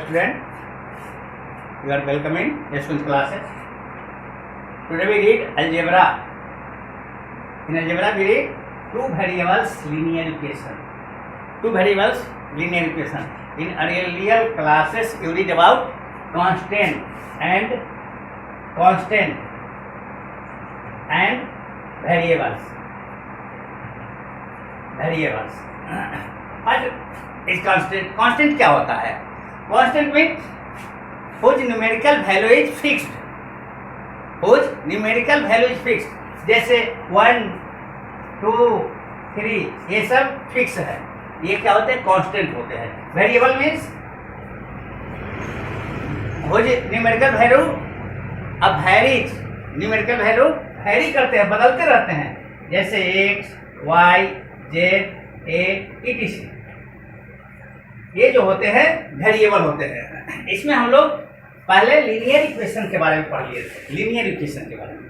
student, you are welcome in Yashwant classes. Today we read algebra. In algebra we read two variables linear equation. Two variables linear equation. In earlier classes you read about constant and variables. What is constant? Constant क्या होता है? Constant means whose numerical value is fixed. Whose numerical value is fixed. जैसे 1, 2, 3 ये सब fix है. ये क्या होते हैं? कांस्टेंट होते हैं. Variable means whose numerical value अब varies. न्यूमेरिकल वैल्यू वैरी करते हैं, बदलते रहते हैं. जैसे x, y, z, a, etc. ये जो होते हैं वेरिएबल होते हैं. इसमें हम लोग पहले लीनियर इक्वेशन के बारे में पढ़ लिए थे. लीनियर इक्वेशन के बारे में.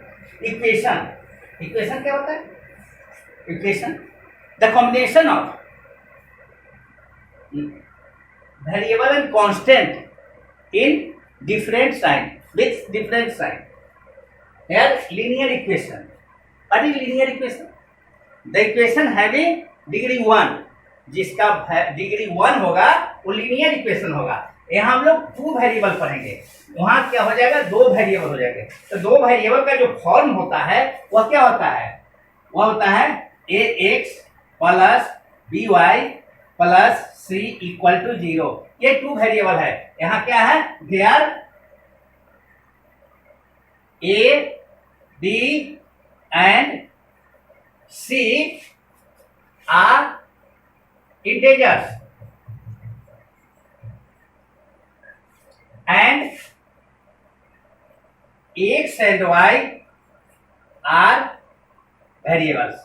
इक्वेशन क्या होता है? Equation the combination of variable and constant in different sign with different sign. Here linear equation. What is linear equation? The equation having degree 1. जिसका डिग्री 1 होगा वो लीनियर इक्वेशन होगा. यहाँ हम लोग 2 वेरिएबल पढ़ेंगे. वहाँ क्या हो जाएगा? 2 वेरिएबल हो जाएंगे. तो 2 वेरिएबल का जो फॉर्म होता है वह क्या होता है? वह होता है ax plus by plus c equal to 0. ये 2 वेरिएबल है. यहाँ क्या है? There a, b and c are integers and x and y are variables.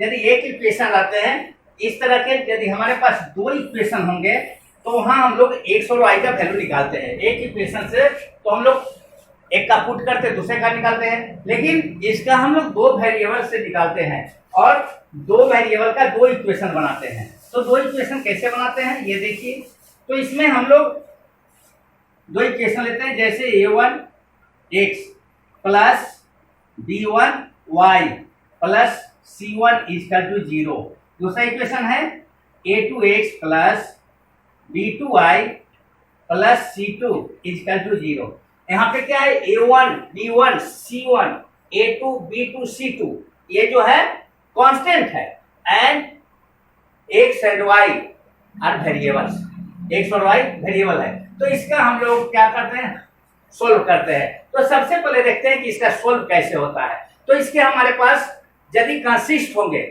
यदि एक इक्वेशन लाते हैं इस तरह के, यदि हमारे पास 2 इक्वेशन होंगे तो वहां हम लोग x और y का वैल्यू निकालते हैं. एक इक्वेशन से तो हम लोग एक का पुट करते दूसरे का निकालते हैं, लेकिन इसका हम लोग 2 वेरिएबल से निकालते हैं और 2 वेरिएबल का 2 इक्वेशन बनाते हैं. तो 2 इक्वेशन कैसे बनाते हैं ये देखिए. तो इसमें हम लोग 2 इक्वेशन लेते हैं. जैसे a1 x plus b1 y plus c1 equal to 0. दूसरा इक्वेशन है a2 x plus b2y plus c2 equal to 0. यहाँ पे क्या है? a1 b1 c1 a2 b2 c2 ये जो है कांस्टेंट है and x and y are variables. x और y वेरिएबल है. तो इसका हम लोग क्या करते हैं? सोल्व करते हैं. तो सबसे पहले देखते हैं कि इसका सोल्व कैसे होता है. तो इसके हमारे पास यदि कंसिस्ट होंगे,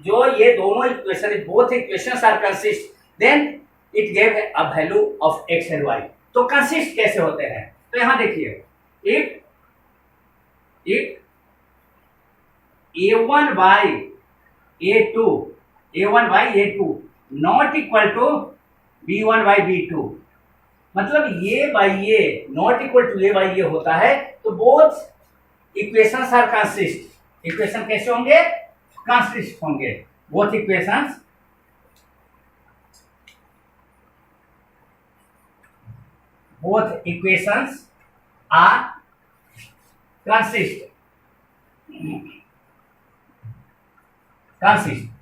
जो ये दोनों equation both equations are consist, then it gave a value of x and y. तो कंसिस्ट कैसे होते हैं? तो यहां देखिए, if a1 by a2 not equal to b1 by b2, मतलब ये बाई ये नॉट इक्वल टू ये बाई ये होता है, तो both equations are consist. Equation कैसे होंगे? कंसिस्ट होंगे. Both equations are consist.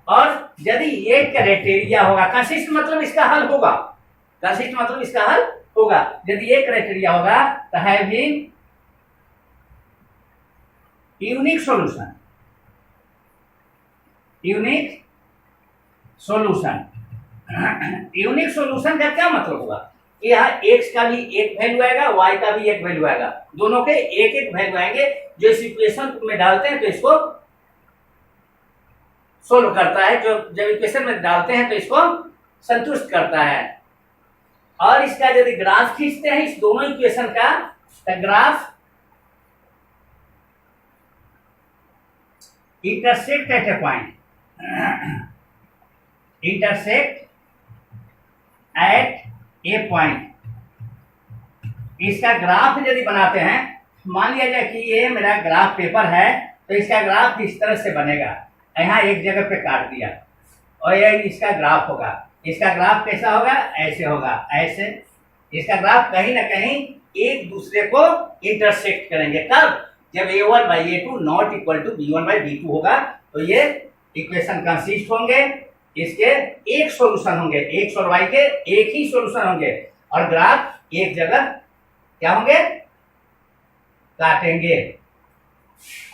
और यदि ये क्राइटेरिया होगा, कंसिस्ट मतलब इसका हल होगा. यदि ये क्राइटेरिया होगा तो हैविंग यूनिक सॉल्यूशन का क्या मतलब होगा? यहाँ x का भी एक वैल्यू आएगा, y का भी एक वैल्यू आएगा. दोनों के एक एक वैल्यू आएंगे जो इस इक्वेशन में डालते हैं तो इसको सोल्व करता है. जो जब इक्वेशन में डालते हैं तो इसको संतुष्ट करता है. और इसका यदि ग्राफ खींचते हैं इस दोनों इक्वेशन का, तो graph intersect at A point, A point. इसका ग्राफ यदि बनाते हैं, मान लिया जाए कि ये मेरा ग्राफ पेपर है, तो इसका ग्राफ इस तरह से बनेगा. यहाँ एक जगह पे काट दिया और ये इसका ग्राफ होगा। इसका ग्राफ कैसा होगा? ऐसे होगा, ऐसे। इसका ग्राफ कहीं ना कहीं एक दूसरे को इंटरसेक्ट करेंगे। कब? जब a1/a2 not equal to b1/b2 होगा, तो ये इक्वेशन कंसिस्ट होंगे, इसके एक सॉल्यूशन होंगे, x और y के एक ही सॉल्यूशन होंगे, और ग्राफ एक जगह क्या होंगे? काटेंगे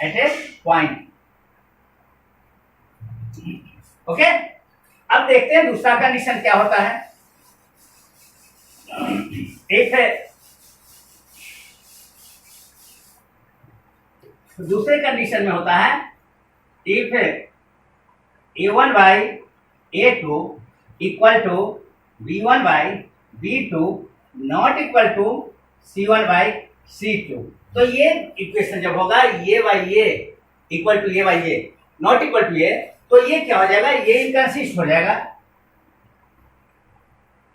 एट ए पॉइंट। ओके, अब देखते हैं दूसरा कंडीशन क्या होता है। एक है, दूसरे कंडीशन में होता है if a1/a2 equal to b1/b2 not equal to c1/c2। तो ये इक्वेशन जब होगा ये बाई ये इक्वल टू ये बाई ये नॉट इक्वल टू ये, तो ये क्या हो जाएगा? ये इनकंसिस्ट हो जाएगा,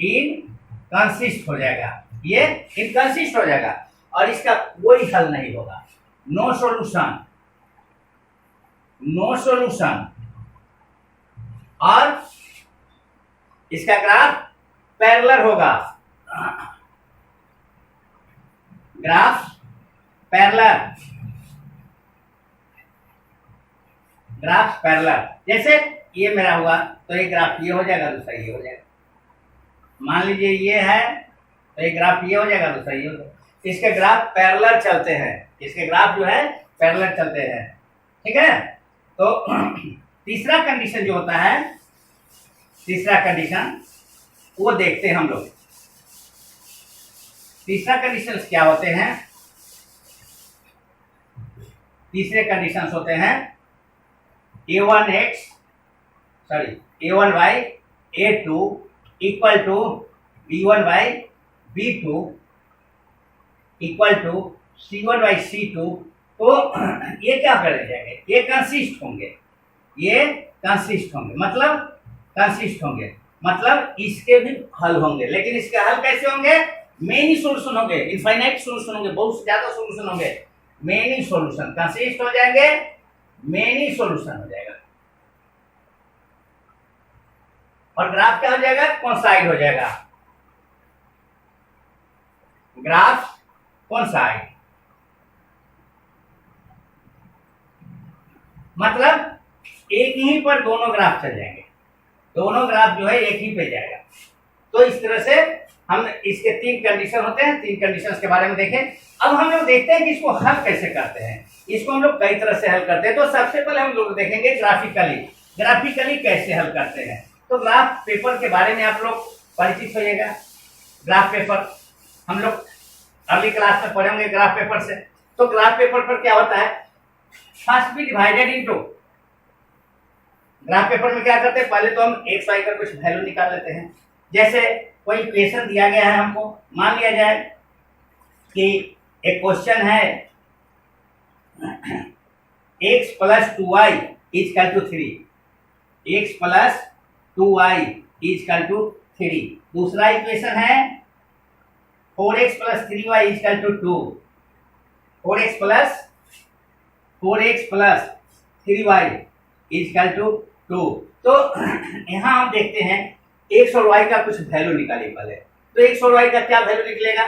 इनकंसिस्ट हो जाएगा, ये इनकंसिस्ट हो जाएगा, और इसका कोई हल नहीं होगा। No solution, no solution. और इसका ग्राफ पैरेलल होगा, ग्राफ पैरेलल, ग्राफ पैरेलल। जैसे ये मेरा हुआ तो ये ग्राफ ये हो जाएगा, दूसरा ये हो जाएगा। मान लीजिए ये है तो ये ग्राफ ये हो जाएगा, दूसरा ये हो जाएगा। इसके ग्राफ पैरेलल चलते हैं, इसके ग्राफ जो है पैरेलल चलते हैं। ठीक है, तो तीसरा कंडीशन जो होता है, तीसरा कंडीशन वो देखते हैं हम लोग। तीसरा कंडीशन क्या होते हैं? तीसरे कंडीशंस होते हैं a1/a2 equal to b1/b2 equal to c1/c2। तो ये क्या कर जाएंगे? ये कंसिस्ट होंगे, ये कंसिस्ट होंगे, मतलब कंसिस्ट होंगे, मतलब इसके भी हल होंगे। लेकिन इसके हल कैसे होंगे? मेनी सॉल्यूशन होंगे, इनफाइनाइट सॉल्यूशन होंगे, बहुत ज्यादा सॉल्यूशन होंगे। मेनी सॉल्यूशन कंसिस्ट हो जाएंगे, मेनी सॉल्यूशन हो जाएगा, और ग्राफ क्या हो जाएगा? कोइंसाइड हो जाएगा, ग्राफ कोइंसाइड। मतलब एक ही पर दोनों ग्राफ चल जाएंगे, दोनों ग्राफ जो है एक ही पे जाएगा। तो इस तरह से हम इसके तीन कंडीशन होते हैं, तीन कंडीशंस के बारे में देखें। अब हम लोग देखते हैं कि इसको हल कैसे करते हैं। इसको हम लोग कई तरह से हल करते हैं। तो सबसे पहले हम लोग देखेंगे ग्राफिकली, ग्राफिकली कैसे हल करते हैं। तो ग्राफ पेपर के बारे में आप लोग परिचित होइएगा। ग्राफ पेपर हम लोग अगली क्लास में पढ़ेंगे ग्राफ पेपर से। तो ग्राफ पेपर पर क्या होता है? First we divided into. Graph paper में क्या करते हैं? पहले तो हम एक्स वाई का कुछ वैल्यू निकाल लेते हैं। जैसे कोई इक्वेशन दिया गया है हमको, मान लिया जाए कि एक क्वेश्चन है x + 2y = 3, x + 2y = 3। दूसरा इक्वेशन है 4x + 3y = 2, 4x + 3y = 2। तो यहाँ हम देखते हैं x और y का कुछ वैल्यू निकालिए पहले। तो x और y का क्या वैल्यू निकलेगा?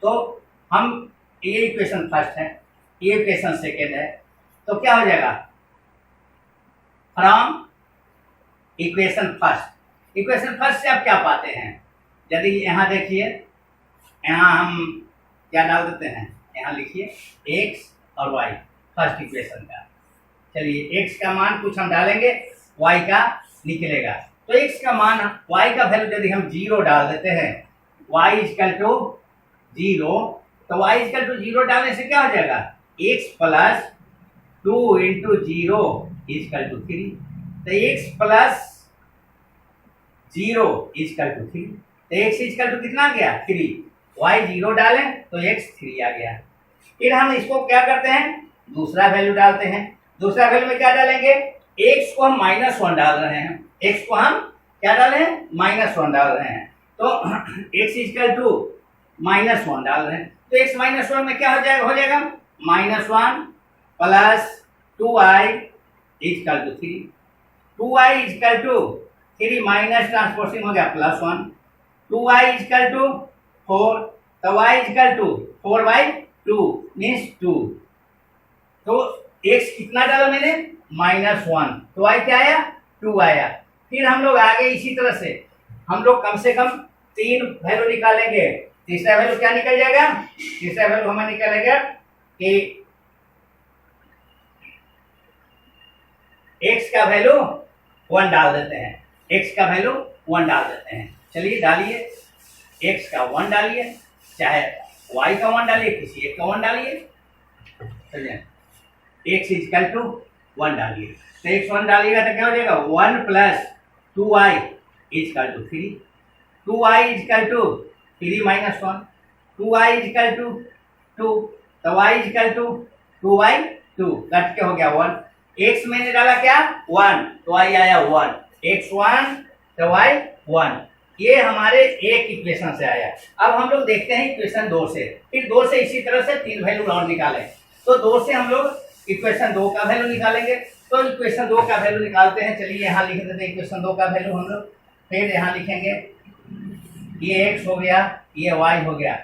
तो हम ये इक्वेशन फर्स्ट है, ये इक्वेशन सेकेंड है, तो क्या हो जाएगा? फ्रॉम इक्वेशन फर्स्ट से आप क्या पाते हैं? यदि यहाँ देखिए, यहाँ हम क्या डाल देते हैं, यहाँ लिखिए x और y फर्स्ट इक्वेशन का। चलिए x का मान कुछ हम डालेंगे, y का निकलेगा। तो x का मान, y का वैल्यू यदि हम 0 डाल देते हैं, y = 0, तो y = 0 डालने से क्या हो जाएगा? x + 2 × 0 = 3। तो x + 0 = 3। तो x = कितना आ गया? 3। y 0 डालें तो x 3 आ गया। फिर हम इसको क्या करते हैं? दूसरा वैल्यू डालते हैं। दूसरा वैल्यू में क्या डालेंगे? x को हम -1 डाल रहे हैं, x को हम क्या डाल रहे हैं? -1 डाल रहे हैं। तो x = -1 डाल रहे हैं, तो x -1 में क्या हो जाएगा? -1 + 2y = 3। 2y equal to 3 minus transposing हो गया +1, 2y इजकल टू 4, तो y इजकल टू 4/2 मीन्स 2। तो x कितना डाला मैंने -1, तो y क्या आया 2 आया। फिर हम लोग आगे इसी तरह से हम लोग कम से कम 3 वैल्यू निकालेंगे। तीसरा वैल्यू क्या निकल जाएगा, तीसरा वैल्यू हमें निकलेगा कि x का वैल्यू 1 डाल देते हैं, x का वैल्यू 1 डाल देते हैं। चलिए डालिए, x का 1 डालिए, चाहे y का 1 डालिए, किसी एक का 1 डालिए। चलिए x इजकल टू 1 डालिए, तो x 1 डालिएगा तो क्या हो जाएगा 1 plus 2y equal to 3, 2y equal to 3 minus 1, 2y equal to 2, तो y इजकल टू 2/2 कट के हो गया 1। x मैंने डाला क्या 1, तो y आया 1, x 1 तो y 1। ये हमारे एक इक्वेशन से आया। अब हम लोग देखते हैं इक्वेशन 2 से, फिर 2 से इसी तरह से 3 वैल्यू और निकालें। तो 2 से हम लोग इक्वेशन 2 का वैल्यू निकालेंगे। तो इक्वेशन 2 का वैल्यू निकालते हैं। चलिए यहाँ लिख देते हैं इक्वेशन 2 का वैल्यू हम लोग। फिर यहाँ लिखेंगे ये x हो गया, ये y हो गया।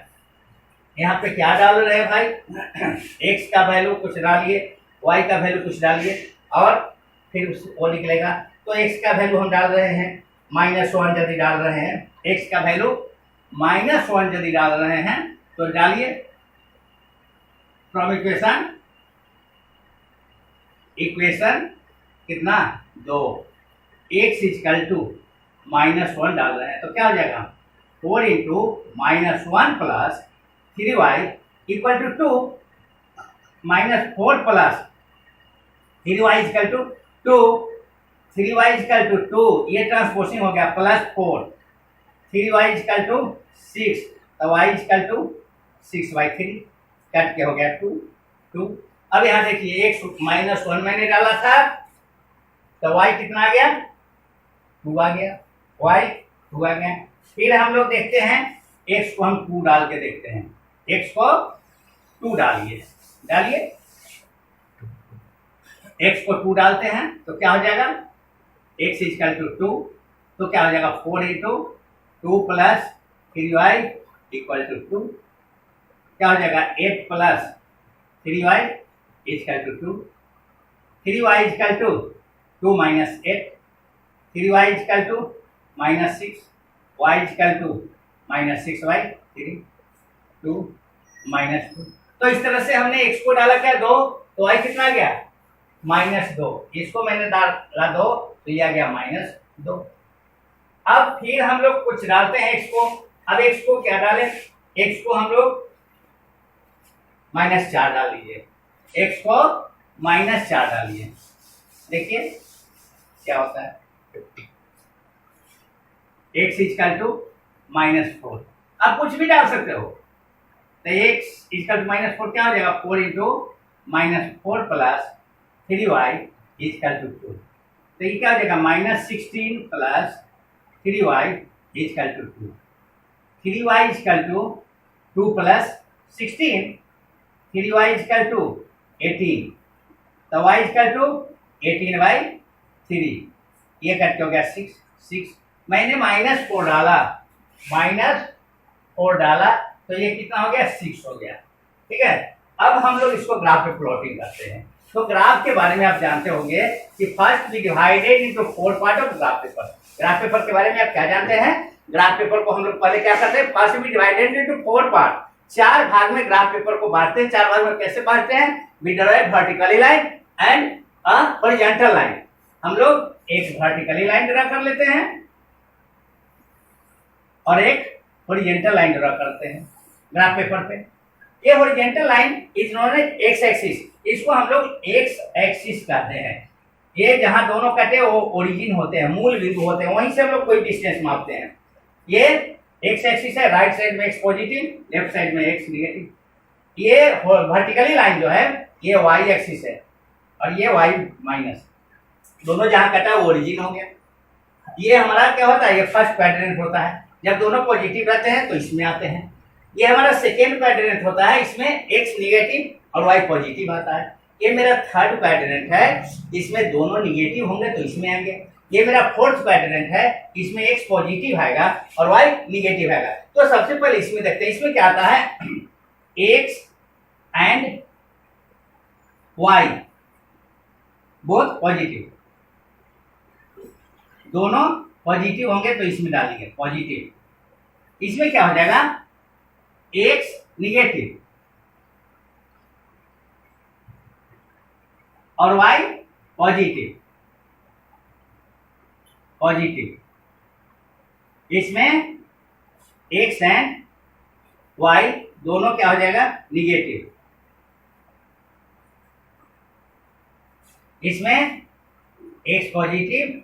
यहाँ पे क्या डाल रहे हैं भाई x का वैल्यू कुछ डालिए, y का वैल्यू कुछ डालिए और फिर वो निकलेगा। तो x का वैल्यू हम डाल रहे हैं -1 यदि डाल रहे हैं, x का वैल्यू -1 यदि डाल रहे हैं तो डालिए फ्रॉम इक्वेशन कितना 2, x इजकल टू -1 डाल रहे हैं तो क्या हो जाएगा 4 into -1 plus 3y equal to 2, -4 plus 3y equal to 2, 3y equal to 2, ये ट्रांसपोजिंग हो गया +4, 3y इजकल टू 6, तो y इजकल टू 6/3 कट के हो गया 2। अब यहाँ देखिए x -1 मैंने डाला था तो y कितना आ गया 2 आ गया, y 2 आ गया। फिर हम लोग देखते हैं x को हम 2 डाल के देखते हैं, x को 2 डालिए, x को 2 डालते हैं तो क्या हो जाएगा x इजकल टू 2, तो क्या हो जाएगा 4 into 2 plus 3y equal to 2, क्या हो जाएगा 8 plus 3y equal to 2, 3y equal to 2 minus 8, 3y equal to -6, y equal to -6/3, 2 -2। तो इस तरह से हमने x को डाला क्या 2, तो y कितना आ गया -2, इसको मैंने डाला 2 तो ये आ गया -2। अब फिर हम लोग कुछ डालते हैं x को। अब x को क्या डालें, x को हम लोग -4 डाल लीजिए, x को -4 डालिए, देखिए क्या होता है x इजकल टू -4। आप कुछ भी डाल सकते हो, तो x इजकल टू -4 क्या हो जाएगा 4 into -4 plus 3y equal to 2, तो ये क्या हो जाएगा -16 plus 3y equal to 2, 3y equal to 2 plus 16, 3y equal to 18, तो y इजकल टू 18/3, ये कट हो गया 6। मैंने -4 डाला, -4 डाला तो ये कितना हो गया 6 हो गया। ठीक है, अब हम लोग इसको ग्राफ पे प्लॉटिंग करते हैं। तो ग्राफ के बारे में आप जानते होंगे कि first we divided into 4 part of graph paper. Graph paper के बारे में आप क्या जानते हैं, ग्राफ पेपर को हम लोग पहले क्या करते हैं, first we divided into 4 part, 4 भाग में ग्राफ पेपर को बांटते हैं। 4 भाग में कैसे बांटते हैं, we draw a vertically line and a horizontal line. हम लोग एक वर्टिकली लाइन ड्रॉ कर लेते हैं और एक हॉरिजॉन्टल लाइन ड्रॉ करते हैं ग्राफ पेपर पे। ये horizontal line is known as x axis, इसको हम लोग एक्स एक्सिस कहते हैं। ये जहां दोनों कटे वो ओरिजिन होते हैं, मूल बिंदु होते हैं, वहीं से हम लोग कोई डिस्टेंस मापते हैं। ये एक्स एक्सिस है, राइट साइड में एक्स पॉजिटिव, लेफ्ट साइड में एक्स निगेटिव। ये वर्टिकली लाइन जो है ये वाई एक्सिस है और ये वाई माइनस, दोनों जहां कटा वो ओरिजिन हो गया। ये हमारा क्या होता है, ये फर्स्ट क्वाड्रेंट होता है, जब दोनों पॉजिटिव रहते हैं तो इसमें आते हैं। ये हमारा सेकेंड क्वाड्रेंट होता है, इसमें एक्स निगेटिव और वाई पॉजिटिव आता है। ये मेरा थर्ड क्वाड्रेंट है, इसमें दोनों निगेटिव होंगे तो इसमें आएंगे। ये मेरा फोर्थ क्वाड्रेंट है, इसमें x पॉजिटिव आएगा और y निगेटिव आएगा। तो सबसे पहले इसमें देखते हैं, इसमें क्या आता है, x and y both positive, दोनों पॉजिटिव होंगे तो इसमें डालेंगे पॉजिटिव। इसमें क्या हो जाएगा, x निगेटिव और y पॉजिटिव, इसमें x एंड y दोनों क्या हो जाएगा, निगेटिव। इसमें x पॉजिटिव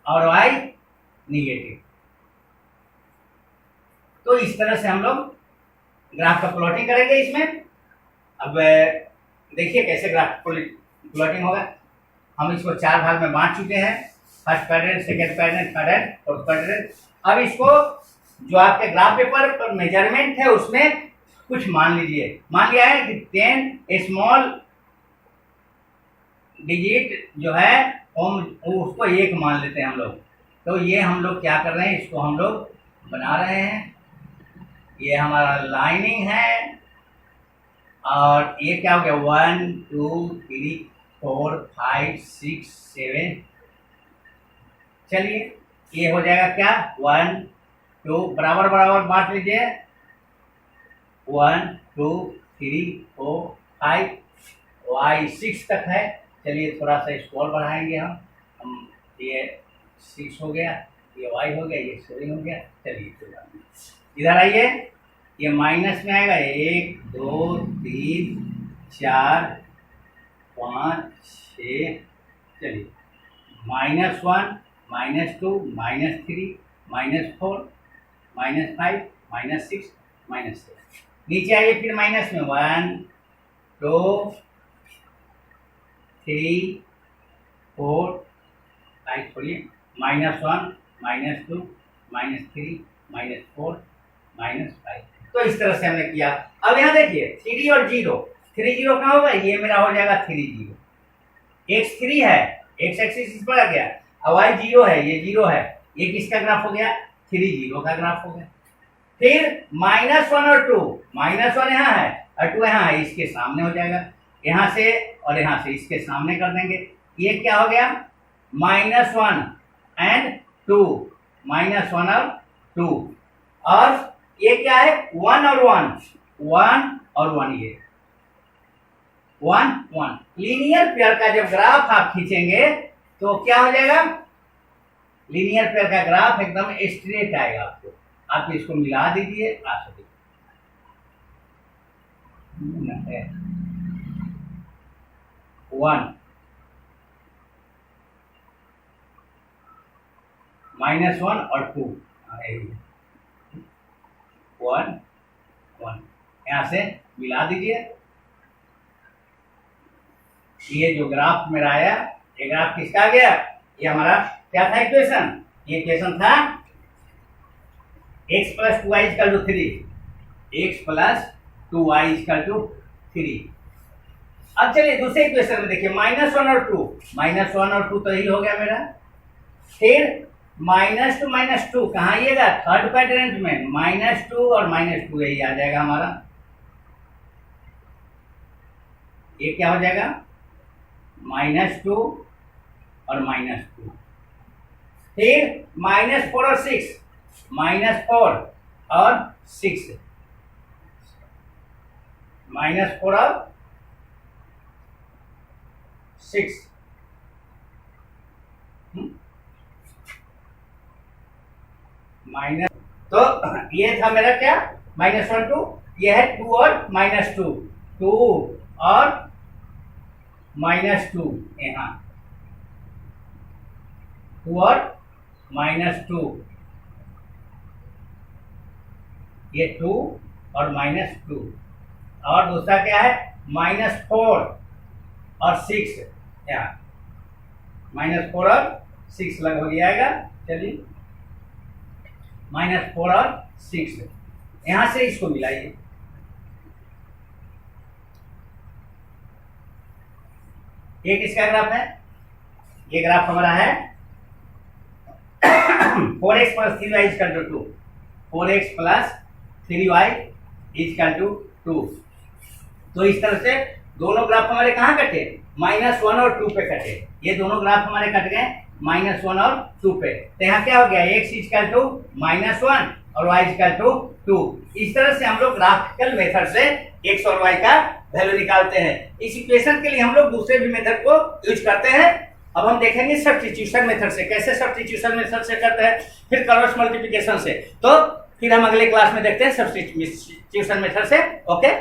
और y निगेटिव। तो इस तरह से हम लोग ग्राफ का प्लॉटिंग करेंगे इसमें। अब देखिए कैसे ग्राफ प्लॉटिंग होगा। हम इसको 4 भाग में बांट चुके हैं, first quadrant, second quadrant, third and fourth quadrant. अब इसको जो आपके ग्राफ पेपर पर मेजरमेंट है उसमें कुछ मान लीजिए, मान लिया है कि 10 स्मॉल डिजिट जो है हम उसको 1 मान लेते हैं हम लोग। तो ये हम लोग क्या कर रहे हैं, इसको हम लोग बना रहे हैं। ये हमारा लाइनिंग है और ये क्या हो गया, 1 2 3 4 5 6 7। चलिए ये हो जाएगा क्या, 1 2 बराबर बराबर बांट लीजिए, 1 2 3 4 5, y 6 तक है। चलिए थोड़ा सा इसको और बढ़ाएंगे हम ये 6 हो गया, ये y हो गया, ये 7 हो गया। चलिए कोई बात नहीं, इधर आइए, ये माइनस में आएगा, 1 2 3 4 5 6। चलिए -1 -2 -3 -4 -5 -6 -7। नीचे आइए फिर माइनस में, 1 2 3 4 5 छोड़िए, -1 -2 -3 -4 -5। तो इस तरह से हमने किया। अब यहाँ देखिए 3 और 0, 3 0 कहाँ होगा, ये मेरा हो जाएगा 3 0। x 3 है, x एक्सिस इस पर आ गया, और y 0 है, ये 0 है, ये किसका ग्राफ हो गया, 3 0 का ग्राफ हो गया। फिर -1 और 2, -1 यहाँ है और 2 यहाँ है, इसके सामने हो जाएगा, यहाँ से और यहाँ से इसके सामने कर देंगे। ये क्या हो गया, -1 एंड 2, -1 और 2, और ये क्या है, 1 और 1, 1 और 1, ये 1 1। लीनियर पेयर का जब ग्राफ आप खींचेंगे तो क्या हो जाएगा, लीनियर पेयर का ग्राफ एकदम स्ट्रेट आएगा आपको। आप इसको मिला दीजिए, आ सकते 1 -1 और 2, 1 1, यहां से मिला दीजिए। ये जो ग्राफ मेरा आया, ये ग्राफ किसका आ गया, ये हमारा क्या था इक्वेशन, ये इक्वेशन था x + 2y = 3, x + 2y = 3। अब चलिए दूसरे इक्वेशन में देखिए, -1 और 2, -1 और 2 तो यही हो गया मेरा। फिर -2 -2 कहाँ आइएगा, थर्ड क्वाड्रेंट में, -2 और -2 यही आ जाएगा हमारा। ये क्या हो जाएगा, -2 और -2। फिर -4 और 6, -4 और 6, -4 और 6। माइनस, तो ये था मेरा क्या, -1 2, ये है 2 और -2, 2 और -2, यहाँ 2 और -2, ये 2 और -2, और दूसरा क्या है, -4 और 6, यहाँ -4 और 6 लग हो जाएगा। चलिए -4 और 6, यहां से इसको मिलाइए, एक इसका ग्राफ है, ये ग्राफ हमारा है 4x plus 3y equal to 2, 4x plus 3y equal to 2। तो इस तरह से दोनों ग्राफ हमारे कहाँ कटे, -1 और 2 पे कटे। ये दोनों ग्राफ हमारे कट गए -1 और 2 पे। तो यहाँ क्या हो गया, x इक्वल टू -1 और y इक्वल टू 2। इस तरह से हम लोग ग्राफिकल मेथड से x और y का वैल्यू निकालते हैं। इस इक्वेशन के लिए हम लोग दूसरे भी मेथड को यूज करते हैं। अब हम देखेंगे सब्स्टिट्यूशन मेथड से, कैसे सब्स्टिट्यूशन मेथड से करते हैं, फिर क्रॉस मल्टीप्लिकेशन से। तो फिर हम अगले क्लास में देखते हैं सब्स्टिट्यूशन मेथड से। ओके।